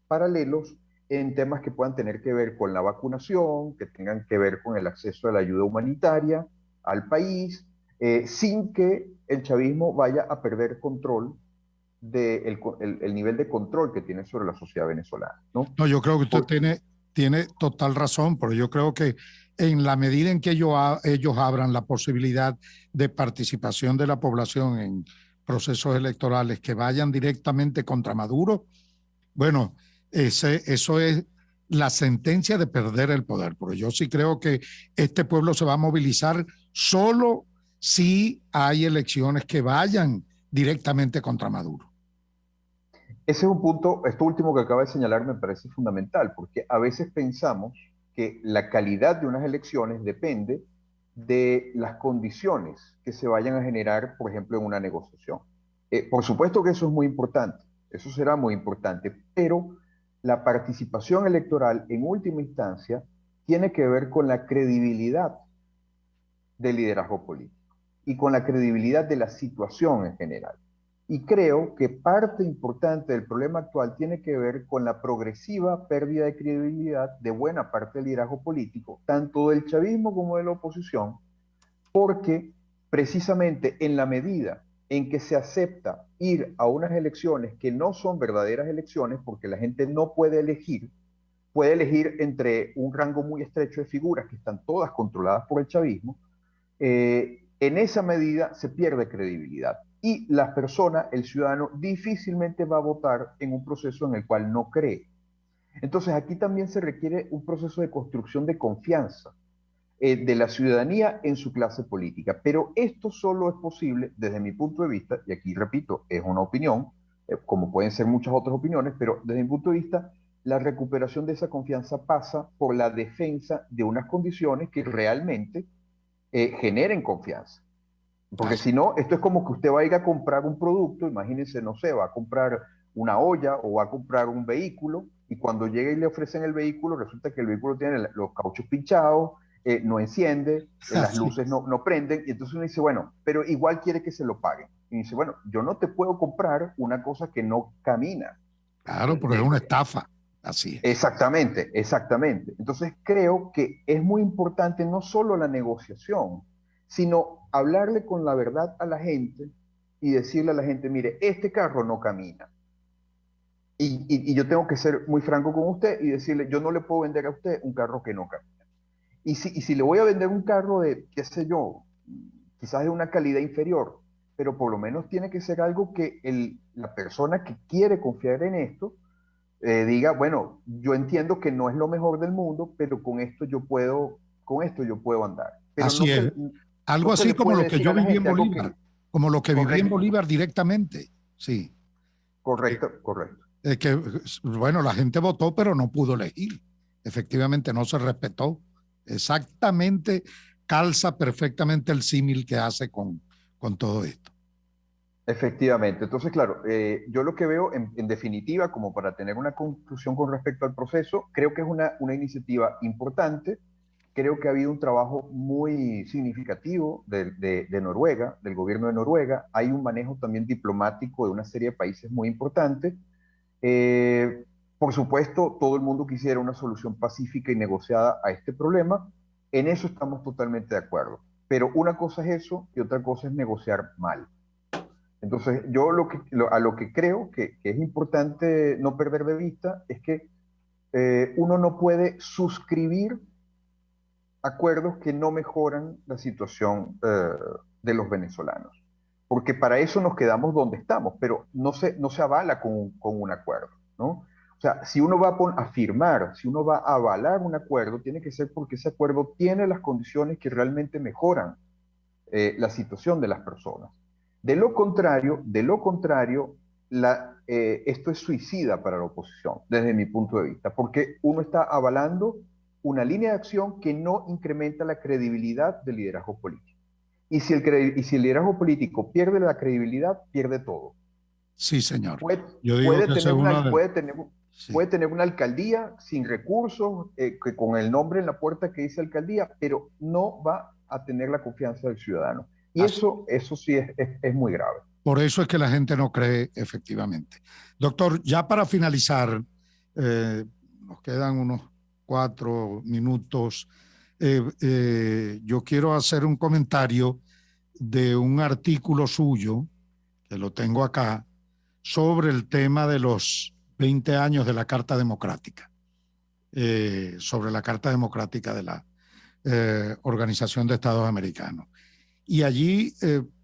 paralelos, en temas que puedan tener que ver con la vacunación, que tengan que ver con el acceso a la ayuda humanitaria al país, sin que el chavismo vaya a perder control el nivel de control que tiene sobre la sociedad venezolana, ¿no? No, yo creo que usted tiene total razón, pero yo creo que en la medida en que ellos abran la posibilidad de participación de la población en procesos electorales que vayan directamente contra Maduro, bueno, eso es la sentencia de perder el poder. Pero yo sí creo que este pueblo se va a movilizar solo si hay elecciones que vayan directamente contra Maduro. Ese es un punto, esto último que acaba de señalar me parece fundamental, porque a veces pensamos que la calidad de unas elecciones depende de las condiciones que se vayan a generar, por ejemplo, en una negociación. Por supuesto que eso es muy importante, eso será muy importante, pero la participación electoral en última instancia tiene que ver con la credibilidad del liderazgo político y con la credibilidad de la situación en general. Y creo que parte importante del problema actual tiene que ver con la progresiva pérdida de credibilidad de buena parte del liderazgo político, tanto del chavismo como de la oposición, porque precisamente en la medida en que se acepta ir a unas elecciones que no son verdaderas elecciones, porque la gente no puede elegir entre un rango muy estrecho de figuras que están todas controladas por el chavismo, en esa medida se pierde credibilidad. Y la persona, el ciudadano, difícilmente va a votar en un proceso en el cual no cree. Entonces aquí también se requiere un proceso de construcción de confianza de la ciudadanía en su clase política. Pero esto solo es posible desde mi punto de vista, y aquí repito, es una opinión, como pueden ser muchas otras opiniones, pero desde mi punto de vista, la recuperación de esa confianza pasa por la defensa de unas condiciones que realmente generen confianza. Porque si no, esto es como que usted va a ir a comprar un producto, imagínense, no sé, va a comprar una olla o va a comprar un vehículo y cuando llega y le ofrecen el vehículo, resulta que el vehículo tiene los cauchos pinchados, no enciende, las luces no prenden, y entonces uno dice, bueno, pero igual quiere que se lo paguen. Y dice, bueno, yo no te puedo comprar una cosa que no camina. Claro, pero es una estafa, así es. Exactamente. Entonces creo que es muy importante no solo la negociación, sino hablarle con la verdad a la gente y decirle a la gente, mire, este carro no camina. Y yo tengo que ser muy franco con usted y decirle, yo no le puedo vender a usted un carro que no camina. Y si le voy a vender un carro de, qué sé yo, quizás de una calidad inferior, pero por lo menos tiene que ser algo que la persona que quiere confiar en esto diga, bueno, yo entiendo que no es lo mejor del mundo, pero con esto yo puedo andar. Pero Así es. Algo no se así le como puede lo que decir yo a la viví en gente algo Bolívar, como lo que viví en correcto, Bolívar directamente. Sí. correcto. Que, bueno, la gente votó, pero no pudo elegir. Efectivamente, no se respetó. Exactamente, calza perfectamente el símil que hace con todo esto. Efectivamente. Entonces, claro, yo lo que veo en definitiva, como para tener una conclusión con respecto al proceso, creo que es una iniciativa importante. Creo que ha habido un trabajo muy significativo de Noruega, del gobierno de Noruega. Hay un manejo también diplomático de una serie de países muy importantes. Eh, por supuesto, todo el mundo quisiera una solución pacífica y negociada a este problema. En eso estamos totalmente de acuerdo. Pero una cosa es eso y otra cosa es negociar mal. Entonces, yo a lo que creo que es importante no perder de vista es que uno no puede suscribir acuerdos que no mejoran la situación de los venezolanos. Porque para eso nos quedamos donde estamos, pero no se avala con un acuerdo, ¿no? O sea, si uno va a firmar, si uno va a avalar un acuerdo, tiene que ser porque ese acuerdo tiene las condiciones que realmente mejoran la situación de las personas. De lo contrario, esto es suicida para la oposición, desde mi punto de vista, porque uno está avalando una línea de acción que no incrementa la credibilidad del liderazgo político. Y si el liderazgo político pierde la credibilidad, pierde todo. Sí, señor. Yo digo que puede tener una alcaldía sin recursos, que con el nombre en la puerta que dice alcaldía, pero no va a tener la confianza del ciudadano. Y eso sí es muy grave. Por eso es que la gente no cree, efectivamente. Doctor, ya para finalizar, nos quedan unos 4 minutos. Yo quiero hacer un comentario de un artículo suyo, que lo tengo acá, sobre el tema de los 20 años de la Carta Democrática, sobre la Carta Democrática de la Organización de Estados Americanos. Y allí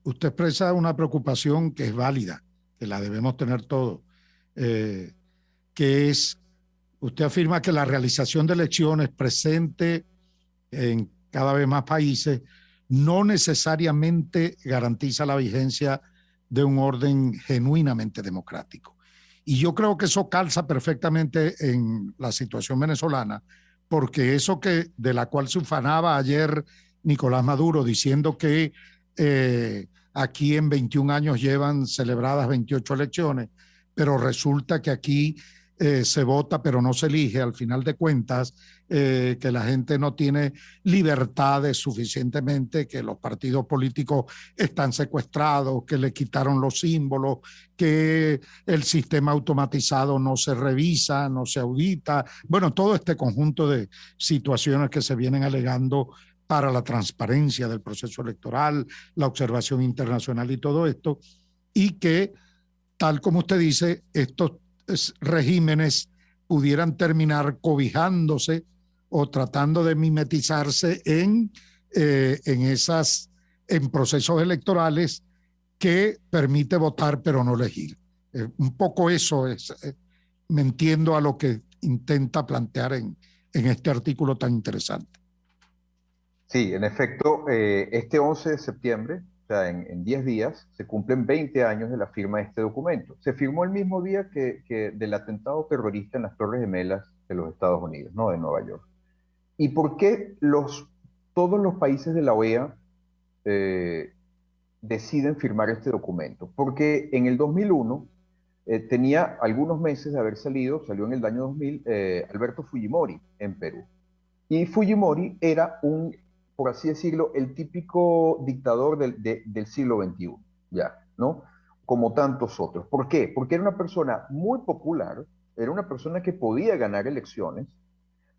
usted expresa una preocupación que es válida, que la debemos tener todos, que es, usted afirma que la realización de elecciones presente en cada vez más países no necesariamente garantiza la vigencia de un orden genuinamente democrático. Y yo creo que eso calza perfectamente en la situación venezolana, porque eso de la cual se ufanaba ayer Nicolás Maduro, diciendo que aquí en 21 años llevan celebradas 28 elecciones, pero resulta que aquí se vota pero no se elige, al final de cuentas, que la gente no tiene libertades suficientemente, que los partidos políticos están secuestrados, que le quitaron los símbolos, que el sistema automatizado no se revisa, no se audita. Bueno, todo este conjunto de situaciones que se vienen alegando para la transparencia del proceso electoral, la observación internacional y todo esto, y que, tal como usted dice, estos regímenes pudieran terminar cobijándose o tratando de mimetizarse en procesos electorales que permite votar pero no elegir. Un poco eso es, me entiendo a lo que intenta plantear en este artículo tan interesante. Sí, en efecto, este 11 de septiembre, o sea, en 10 días, se cumplen 20 años de la firma de este documento. Se firmó el mismo día que del atentado terrorista en las Torres Gemelas de los Estados Unidos, ¿no? De Nueva York. ¿Y por qué todos los países de la OEA deciden firmar este documento? Porque en el 2001 tenía algunos meses de haber salió en el año 2000, Alberto Fujimori en Perú. Y Fujimori era por así decirlo, el típico dictador del siglo XXI, ya, ¿no? Como tantos otros. ¿Por qué? Porque era una persona muy popular, era una persona que podía ganar elecciones,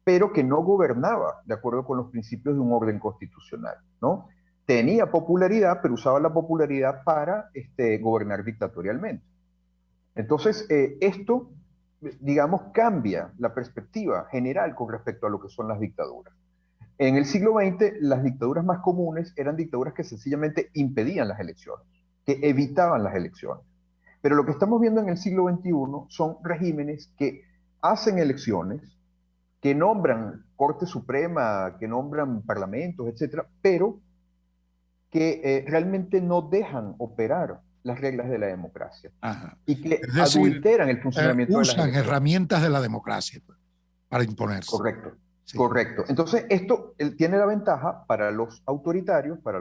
pero que no gobernaba de acuerdo con los principios de un orden constitucional, ¿no? tenía popularidad, pero usaba la popularidad para gobernar dictatorialmente. Entonces, esto, digamos, cambia la perspectiva general con respecto a lo que son las dictaduras. En el siglo XX, las dictaduras más comunes eran dictaduras que sencillamente impedían las elecciones, que evitaban las elecciones. Pero lo que estamos viendo en el siglo XXI son regímenes que hacen elecciones, que nombran Corte Suprema, que nombran parlamentos, etcétera, pero que realmente no dejan operar las reglas de la democracia. Ajá. Y que Es decir, adulteran el funcionamiento de las usan elecciones. herramientas de la democracia para imponerse. Correcto, sí. Correcto. Entonces, esto tiene la ventaja para los autoritarios, para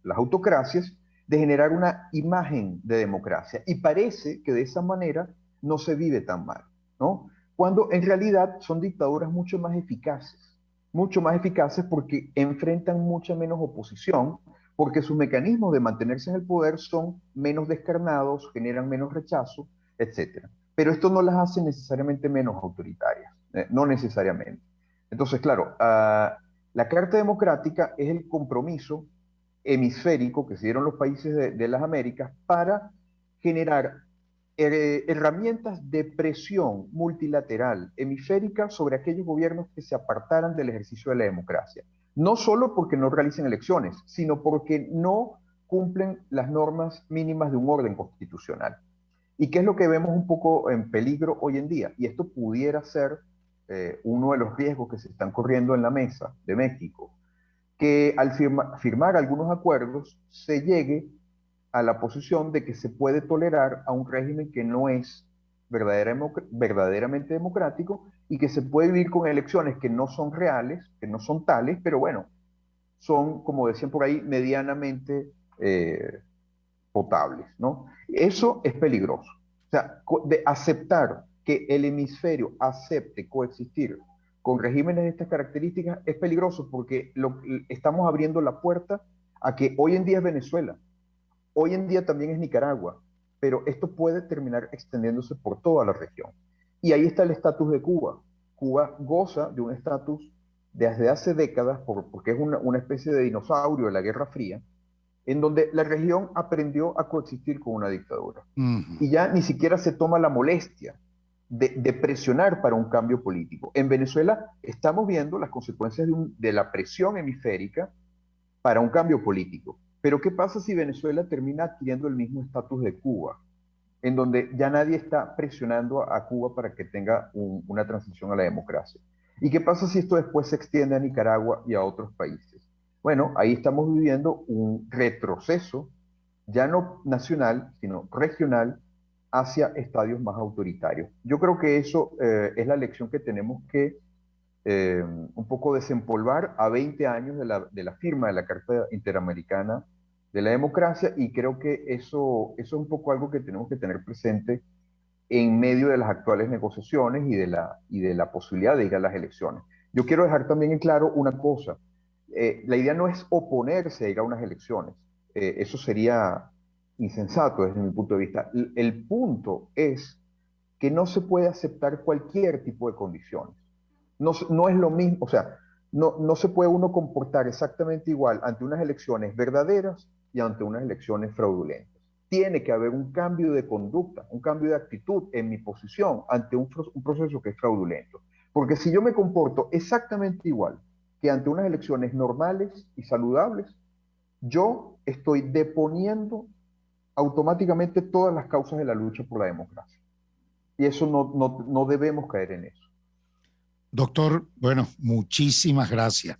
las autocracias, de generar una imagen de democracia. Y parece que de esa manera no se vive tan mal, ¿no? Cuando en realidad son dictaduras mucho más eficaces porque enfrentan mucha menos oposición, porque sus mecanismos de mantenerse en el poder son menos descarnados, generan menos rechazo, etc. Pero esto no las hace necesariamente menos autoritarias, no necesariamente. Entonces, claro, la Carta Democrática es el compromiso hemisférico que se dieron los países de las Américas para generar herramientas de presión multilateral hemisférica sobre aquellos gobiernos que se apartaran del ejercicio de la democracia. No solo porque no realicen elecciones, sino porque no cumplen las normas mínimas de un orden constitucional. ¿Y qué es lo que vemos un poco en peligro hoy en día? Y esto pudiera ser uno de los riesgos que se están corriendo en la mesa de México, que al firmar algunos acuerdos se llegue a la posición de que se puede tolerar a un régimen que no es verdaderamente democrático y que se puede vivir con elecciones que no son reales, que no son tales, pero bueno, son, como decían por ahí, medianamente potables, ¿no? Eso es peligroso. O sea, de aceptar que el hemisferio acepte coexistir con regímenes de estas características es peligroso porque estamos abriendo la puerta a que hoy en día es Venezuela, hoy en día también es Nicaragua, pero esto puede terminar extendiéndose por toda la región. Y ahí está el estatus de Cuba. Cuba goza de un estatus desde hace décadas, porque es una especie de dinosaurio de la Guerra Fría, en donde la región aprendió a coexistir con una dictadura. Y ya ni siquiera se toma la molestia de presionar para un cambio político. En Venezuela estamos viendo las consecuencias de la presión hemisférica para un cambio político. Pero ¿qué pasa si Venezuela termina adquiriendo el mismo estatus de Cuba, en donde ya nadie está presionando a Cuba para que tenga una transición a la democracia? ¿Y qué pasa si esto después se extiende a Nicaragua y a otros países? Bueno, ahí estamos viviendo un retroceso, ya no nacional, sino regional, hacia estadios más autoritarios. Yo creo que eso es la lección que tenemos que un poco desempolvar a 20 años de la firma de la Carta Interamericana de la Democracia, y creo que eso es un poco algo que tenemos que tener presente en medio de las actuales negociaciones y de la posibilidad de ir a las elecciones. Yo quiero dejar también en claro una cosa. La idea no es oponerse a ir a unas elecciones. Eso sería insensato desde mi punto de vista. El punto es que no se puede aceptar cualquier tipo de condiciones. No es lo mismo, o sea, no se puede uno comportar exactamente igual ante unas elecciones verdaderas y ante unas elecciones fraudulentas. Tiene que haber un cambio de conducta, un cambio de actitud en mi posición ante un proceso que es fraudulento. Porque si yo me comporto exactamente igual que ante unas elecciones normales y saludables, yo estoy deponiendo automáticamente todas las causas de la lucha por la democracia. Y eso no debemos caer en eso. Doctor, bueno, muchísimas gracias.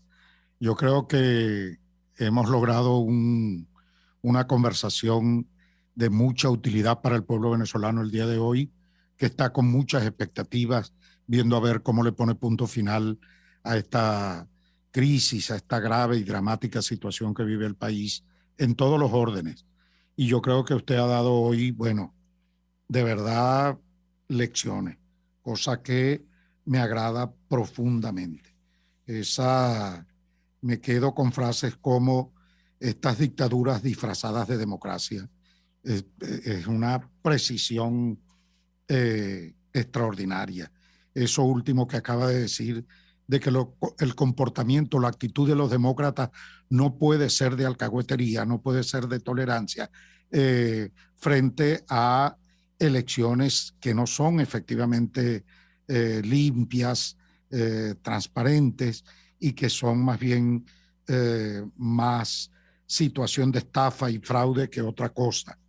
Yo creo que hemos logrado una conversación de mucha utilidad para el pueblo venezolano el día de hoy, que está con muchas expectativas, viendo a ver cómo le pone punto final a esta crisis, a esta grave y dramática situación que vive el país en todos los órdenes. Y yo creo que usted ha dado hoy, bueno, de verdad, lecciones, cosa que me agrada profundamente. Me quedo con frases como estas dictaduras disfrazadas de democracia. Es una precisión extraordinaria. Eso último que acaba de decir de que el comportamiento, la actitud de los demócratas no puede ser de alcahuetería, no puede ser de tolerancia frente a elecciones que no son efectivamente limpias, transparentes, y que son más bien más situación de estafa y fraude que otra cosa.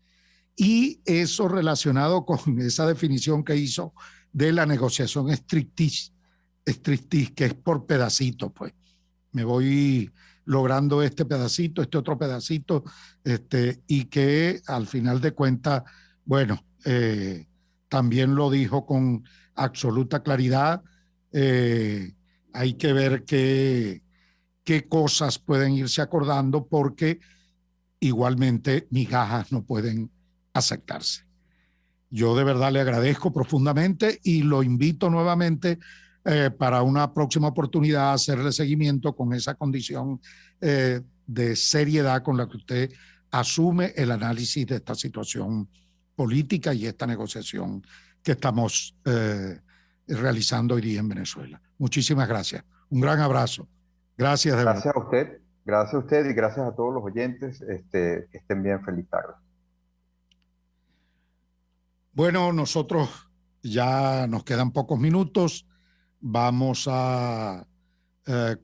Y eso relacionado con esa definición que hizo de la negociación strictis, que es por pedacitos, pues. Me voy logrando este pedacito, este otro pedacito, y que al final de cuentas, bueno, también lo dijo con absoluta claridad. Hay que ver qué cosas pueden irse acordando, porque igualmente migajas no pueden aceptarse. Yo de verdad le agradezco profundamente y lo invito nuevamente para una próxima oportunidad a hacerle seguimiento con esa condición de seriedad con la que usted asume el análisis de esta situación política y esta negociación que estamos realizando hoy día en Venezuela. Muchísimas gracias. Un gran abrazo. Gracias de verdad. Gracias a usted y gracias a todos los oyentes. Que estén bien. Feliz tarde. Bueno, nosotros ya nos quedan pocos minutos. Vamos a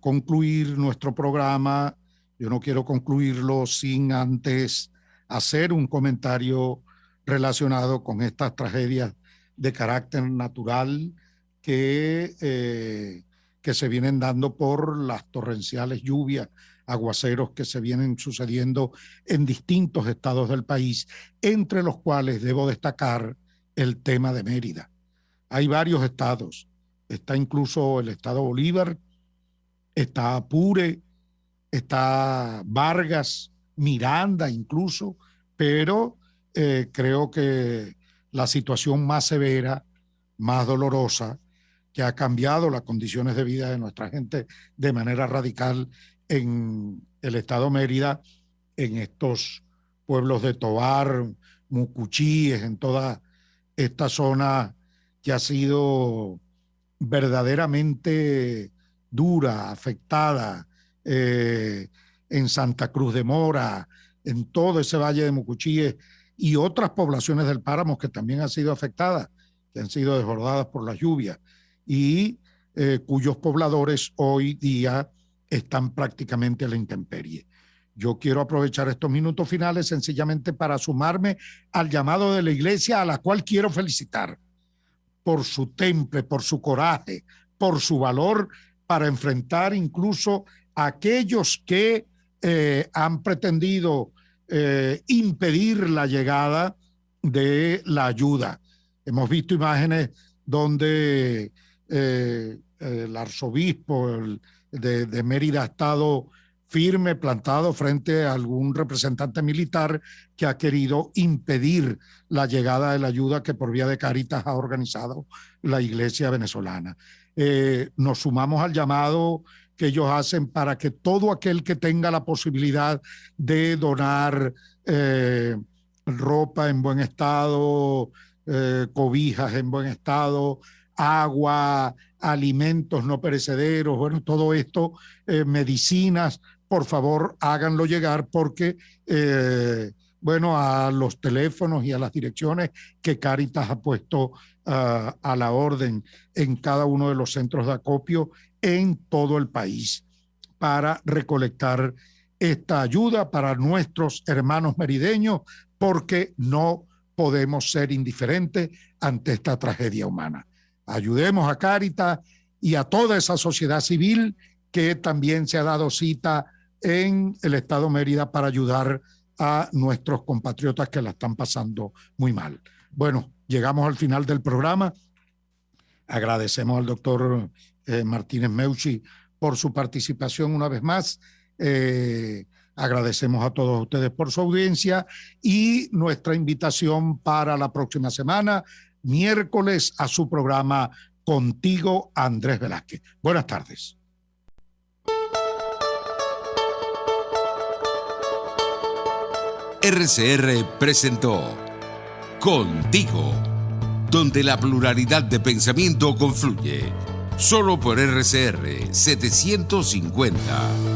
concluir nuestro programa. Yo no quiero concluirlo sin antes hacer un comentario relacionado con estas tragedias de carácter natural que se vienen dando por las torrenciales lluvias, aguaceros que se vienen sucediendo en distintos estados del país, entre los cuales debo destacar el tema de Mérida. Hay varios estados, está incluso el estado Bolívar, está Apure, está Vargas, Miranda incluso, pero creo que la situación más severa, más dolorosa, que ha cambiado las condiciones de vida de nuestra gente de manera radical en el estado Mérida, en estos pueblos de Tovar, Mucuchíes, en toda esta zona que ha sido verdaderamente dura, afectada, en Santa Cruz de Mora, en todo ese valle de Mucuchíes y otras poblaciones del páramo que también han sido afectadas, que han sido desbordadas por las lluvias y cuyos pobladores hoy día están prácticamente a la intemperie. Yo quiero aprovechar estos minutos finales sencillamente para sumarme al llamado de la Iglesia, a la cual quiero felicitar por su temple, por su coraje, por su valor para enfrentar incluso a aquellos que han pretendido impedir la llegada de la ayuda. Hemos visto imágenes donde el arzobispo de Mérida ha estado firme, plantado frente a algún representante militar que ha querido impedir la llegada de la ayuda que por vía de Cáritas ha organizado la Iglesia venezolana. Nos sumamos al llamado que ellos hacen para que todo aquel que tenga la posibilidad de donar ropa en buen estado, cobijas en buen estado, agua, alimentos no perecederos, bueno, todo esto, medicinas, por favor háganlo llegar porque, bueno, a los teléfonos y a las direcciones que Cáritas ha puesto a la orden en cada uno de los centros de acopio en todo el país para recolectar esta ayuda para nuestros hermanos merideños, porque no podemos ser indiferentes ante esta tragedia humana. Ayudemos a Cáritas y a toda esa sociedad civil que también se ha dado cita en el estado Mérida para ayudar a nuestros compatriotas que la están pasando muy mal. Bueno, llegamos al final del programa. Agradecemos al doctor Martínez Meucci por su participación una vez más. Agradecemos a todos ustedes por su audiencia y nuestra invitación para la próxima semana, miércoles, a su programa Contigo, Andrés Velázquez. Buenas tardes. RCR presentó Contigo, donde la pluralidad de pensamiento confluye. Solo por RCR 750.